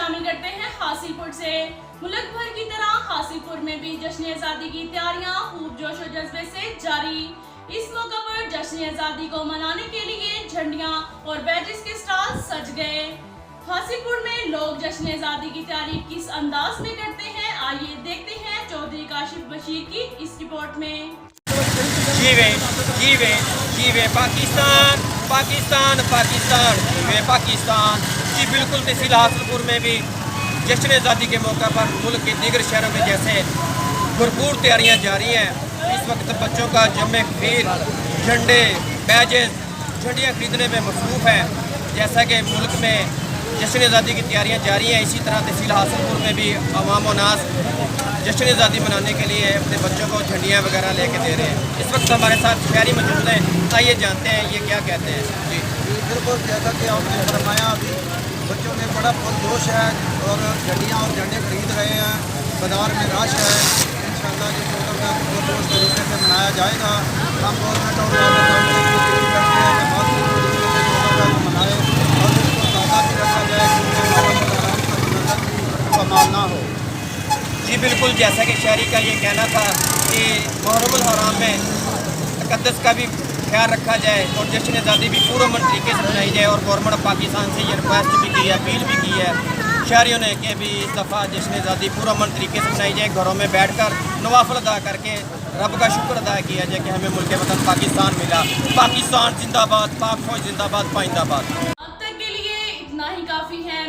शामिल करते हैं हासिलपुर से। मुल्क भर की तरह हासिलपुर में भी जश्न आज़ादी की तैयारियां खूब जोश और जज्बे से जारी। इस मौका पर जश्न आज़ादी को मनाने के लिए झंडियां और बैजेस के स्टॉल सज गए। हासिलपुर में लोग जश्न आज़ादी की तैयारी किस अंदाज में करते हैं, आइए देखते हैं चौधरी काशिफ बशीर की इस रिपोर्ट में। जीवे पाकिस्तान पाकिस्तान पाकिस्तान जीवे पाकिस्तान। जी बिल्कुल, तहसील हासिलपुर में भी जश्न आज़ादी के मौका पर मुल्क के दीगर शहरों में जैसे भरपूर तैयारियां जारी हैं। इस वक्त बच्चों का जमे खीर, झंडे, बैजेस, झंडियाँ खरीदने में मसरूफ़ हैं। जैसा कि मुल्क में जश्न आज़ादी की तैयारियां जारी हैं, इसी तरह तहसील हासिलपुर में भी अवाम व नास जश्न आज़ादी मनाने के लिए अपने बच्चों को झंडियाँ वगैरह लेके दे रहे हैं। इस वक्त हमारे साथ शहरी मौजूद हैं, आइए जानते हैं ये क्या कहते हैं। जी बिल्कुल, जैसा कि आपने फरमाया, अभी बच्चों में बड़ा पुरजोश है और झंडियाँ और झंडे खरीद रहे हैं। बाज़ार में रश है। इंशाअल्लाह ये प्रोग्राम पुरजोश तरीके से मनाया जाएगा। हम गवर्नमेंट और अपील करते हैं कि बहुत मनाए और इसको ताज़ा भी रखा जाए क्योंकि माल ना हो। जी बिल्कुल, जैसा कि शहरी का ये कहना था कि मुहर्रमुल हराम में तक़द्दुस का भी ख्याल रखा जाए और जश्न आज़ादी भी पुरअमन तरीके से मनाई जाए। और गवर्नमेंट पाकिस्तान से ये रिक्वेस्ट भी की है, अपील भी की है शहरियों ने कि भी इस दफ़ा जश्न आज़ादी पुरअमन तरीके से मनाई जाए। घरों में बैठ कर नवाफिल अदा करके रब का शुक्र अदा किया जाए कि हमें मुल्क वतन पाकिस्तान मिला। पाकिस्तान जिंदाबाद, पाक फौज जिंदाबाद, पाइंदाबाद। अब तक के लिए इतना ही काफ़ी है।